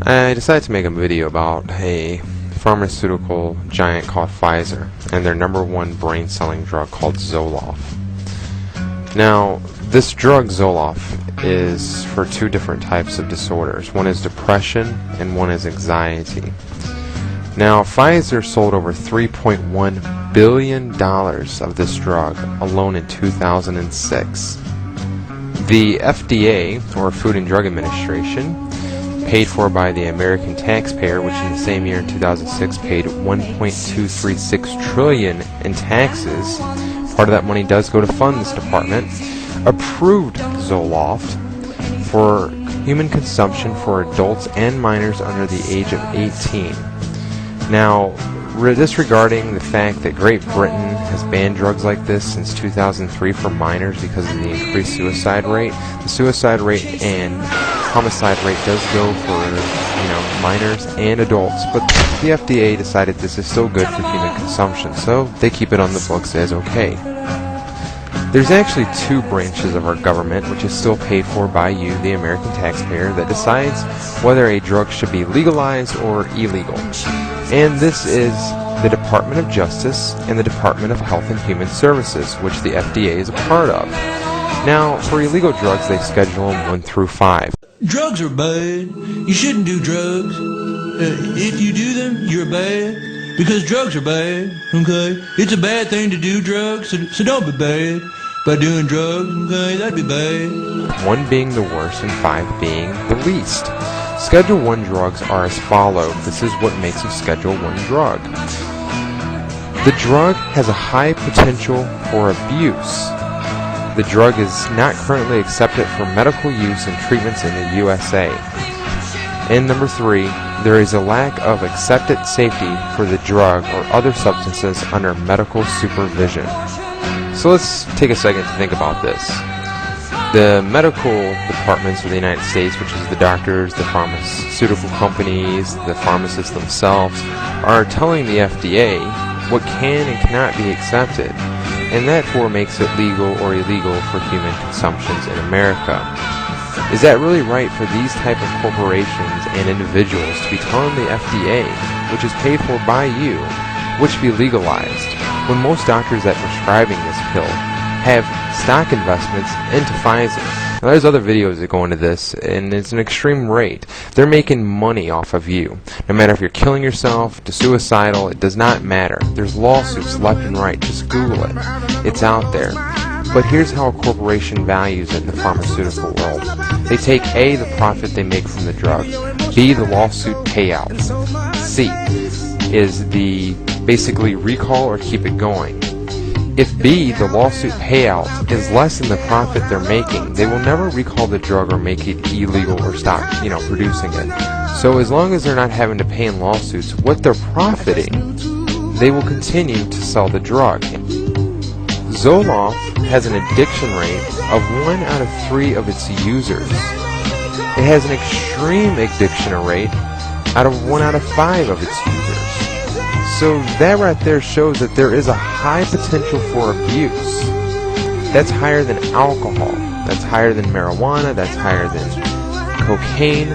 I decided to make a video about a pharmaceutical giant called Pfizer and their #1 brain-selling drug called Zoloft. Now, this drug Zoloft is for two different types of disorders. One is depression and one is anxiety. Now, Pfizer sold over $3.1 billion of this drug alone in 2006. The FDA, or Food and Drug Administration, paid for by the American taxpayer, which in the same year in 2006 paid $1.236 trillion in taxes. Part of that money does go to fund this department. Approved Zoloft for human consumption for adults and minors under the age of 18. Now, disregarding the fact that Great Britain has banned drugs like this since 2003 for minors because of the increased suicide rate, the suicide rate and homicide rate does go for, minors and adults, but the FDA decided this is still good for human consumption, so they keep it on the books as okay. There's actually two branches of our government, which is still paid for by you, the American taxpayer, that decides whether a drug should be legalized or illegal. And this is the Department of Justice and the Department of Health and Human Services, which the FDA is a part of. Now, for illegal drugs, they schedule them 1 through 5. Drugs are bad. You shouldn't do drugs. If you do them, you're bad. Because drugs are bad, okay? It's a bad thing to do drugs, so don't be bad by doing drugs, okay? That'd be bad. 1 being the worst and 5 being the least. Schedule 1 drugs are as follows. This is what makes a Schedule 1 drug. The drug has a high potential for abuse. The drug is not currently accepted for medical use and treatments in the USA. And number 3, there is a lack of accepted safety for the drug or other substances under medical supervision. So let's take a second to think about this. The medical departments of the United States, which is the doctors, the pharmaceutical companies, the pharmacists themselves, are telling the FDA what can and cannot be accepted, and therefore makes it legal or illegal for human consumptions in America. Is that really right for these type of corporations and individuals to be telling the FDA, which is paid for by you, which should be legalized, when most doctors that are prescribing this pill have stock investments into Pfizer? Now, there's other videos that go into this, and it's an extreme rate. They're making money off of you. No matter if you're killing yourself, to suicidal, it does not matter. There's lawsuits left and right. Just Google it. It's out there. But here's how a corporation values it in the pharmaceutical world. They take A, the profit they make from the drug, B, the lawsuit payouts, C is the basically recall or keep it going. If B, the lawsuit payout, is less than the profit they're making, they will never recall the drug or make it illegal or stop, producing it. So as long as they're not having to pay in lawsuits what they're profiting, they will continue to sell the drug. Zoloft has an addiction rate of 1 out of 3 of its users. It has an extreme addiction rate out of 1 out of 5 of its users. So that right there shows that there is a high potential for abuse. That's higher than alcohol. That's higher than marijuana. That's higher than cocaine.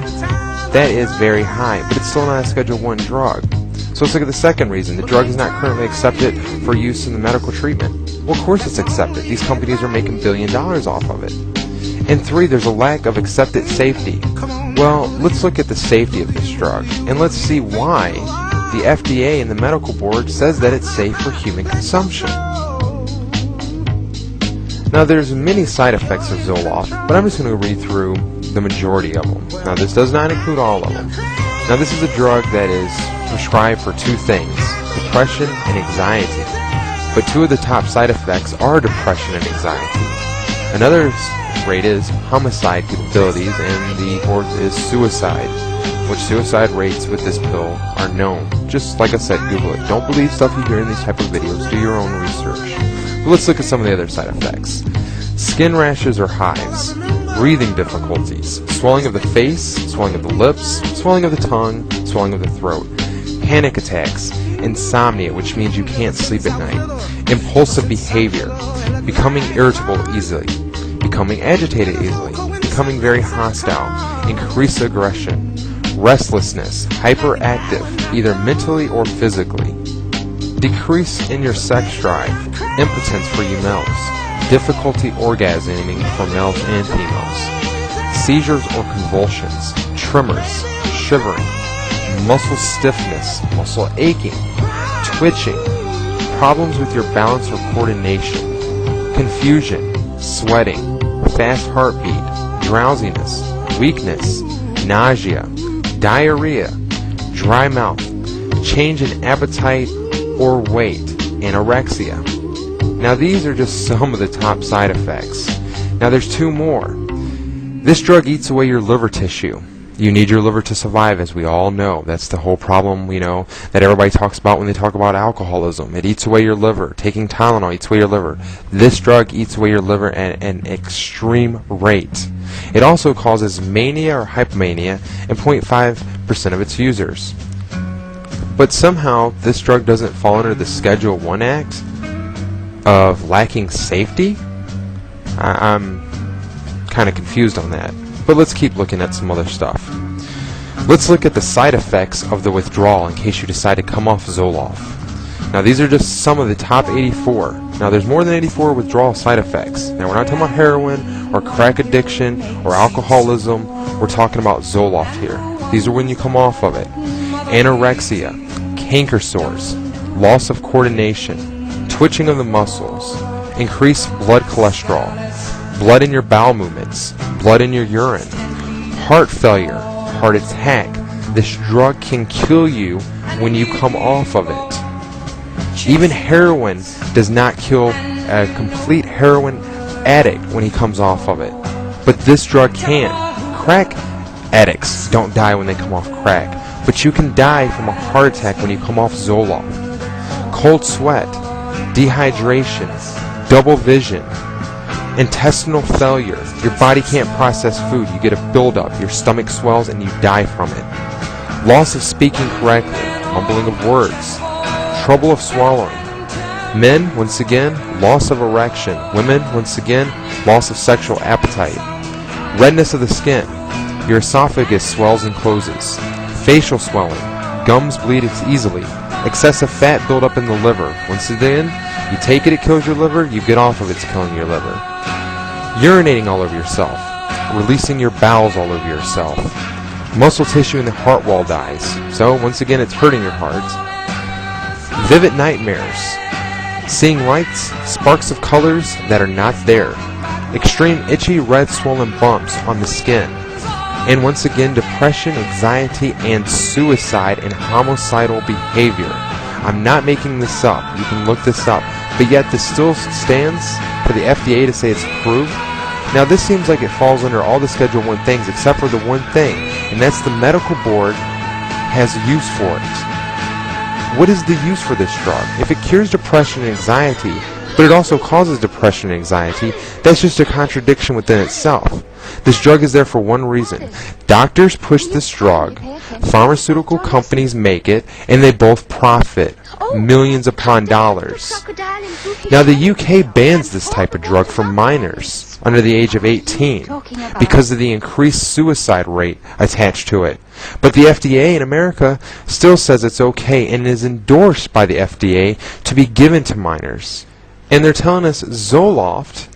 That is very high, but it's still not a Schedule 1 drug. So let's look at the second reason. The drug is not currently accepted for use in the medical treatment. Well, of course it's accepted. These companies are making $1 billion off of it. And 3, there's a lack of accepted safety. Well, let's look at the safety of this drug, and let's see why the FDA and the medical board says that it's safe for human consumption. Now, there's many side effects of Zoloft, but I'm just going to read through the majority of them. Now, this does not include all of them. Now, this is a drug that is prescribed for 2 things, depression and anxiety. But 2 of the top side effects are depression and anxiety. Another rate is homicide capabilities, and the 4th is suicide, which suicide rates with this pill are known. Just like I said, Google it. Don't believe stuff you hear in these type of videos. Do your own research. But let's look at some of the other side effects. Skin rashes or hives, breathing difficulties, swelling of the face, swelling of the lips, swelling of the tongue, swelling of the throat, panic attacks, insomnia, which means you can't sleep at night, impulsive behavior, becoming irritable easily, becoming agitated easily, becoming very hostile, increased aggression, restlessness, hyperactive, either mentally or physically, decrease in your sex drive, impotence for you males, difficulty orgasming for males and females, seizures or convulsions, tremors, shivering, muscle stiffness, muscle aching, twitching, problems with your balance or coordination, confusion, sweating, fast heartbeat, drowsiness, weakness, nausea, diarrhea, dry mouth, change in appetite or weight, anorexia. Now these are just some of the top side effects. Now there's two more. This drug eats away your liver tissue. You need your liver to survive, as we all know. That's the whole problem, that everybody talks about when they talk about alcoholism. It eats away your liver. Taking Tylenol eats away your liver. This drug eats away your liver at an extreme rate. It also causes mania or hypomania in 0.5% of its users. But somehow, this drug doesn't fall under the Schedule I Act of lacking safety? I'm kind of confused on that. But let's keep looking at some other stuff. Let's look at the side effects of the withdrawal in case you decide to come off Zoloft. Now these are just some of the top 84. Now there's more than 84 withdrawal side effects. Now we're not talking about heroin or crack addiction or alcoholism. We're talking about Zoloft here. These are when you come off of it. Anorexia, canker sores, loss of coordination, twitching of the muscles, increased blood cholesterol, blood in your bowel movements, blood in your urine, heart failure, heart attack. This drug can kill you when you come off of it. Even heroin does not kill a complete heroin addict when he comes off of it. But this drug can. Crack addicts don't die when they come off crack, but you can die from a heart attack when you come off Zoloft. Cold sweat, dehydration, double vision, intestinal failure. Your body can't process food. You get a buildup. Your stomach swells and you die from it. Loss of speaking correctly, mumbling of words, trouble of swallowing. Men, once again, loss of erection. Women, once again, loss of sexual appetite. Redness of the skin. Your esophagus swells and closes. Facial swelling. Gums bleed easily. Excessive fat buildup in the liver. Once again, you take it, it kills your liver. You get off of it, it's killing your liver. Urinating all over yourself. Releasing your bowels all over yourself. Muscle tissue in the heart wall dies. So, once again, it's hurting your heart. Vivid nightmares. Seeing lights, sparks of colors that are not there. Extreme itchy, red, swollen bumps on the skin. And once again, depression, anxiety, and suicide and homicidal behavior. I'm not making this up. You can look this up. But yet this still stands for the FDA to say it's approved. Now this seems like it falls under all the Schedule I things except for the one thing, and that's the medical board has use for it. What is the use for this drug? If it cures depression and anxiety, but it also causes depression and anxiety, that's just a contradiction within itself. This drug is there for one reason. Doctors push this drug, pharmaceutical companies make it, and they both profit millions upon dollars. Now the UK bans this type of drug for minors under the age of 18 because of the increased suicide rate attached to it. But the FDA in America still says it's okay and is endorsed by the FDA to be given to minors. And they're telling us Zoloft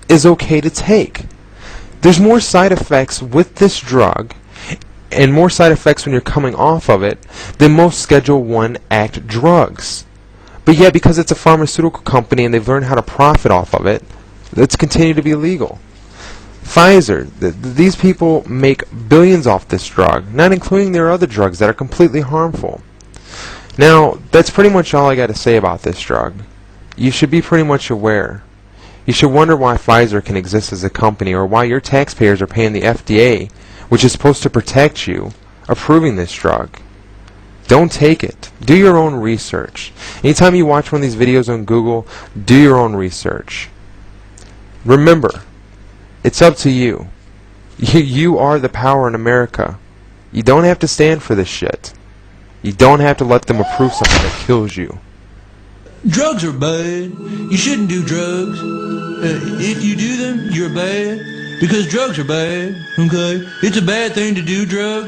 is okay to take. There's more side effects with this drug and more side effects when you're coming off of it than most Schedule I Act drugs. But yet, because it's a pharmaceutical company and they've learned how to profit off of it, it's continued to be illegal. Pfizer, these people make billions off this drug, not including their other drugs that are completely harmful. Now, that's pretty much all I got to say about this drug. You should be pretty much aware. You should wonder why Pfizer can exist as a company, or why your taxpayers are paying the FDA, which is supposed to protect you, approving this drug. Don't take it. Do your own research. Anytime you watch one of these videos on Google, do your own research. Remember, it's up to you. You are the power in America. You don't have to stand for this shit. You don't have to let them approve something that kills you. Drugs are bad. You shouldn't do drugs. If you do them, you're bad. Because drugs are bad, okay? It's a bad thing to do drugs.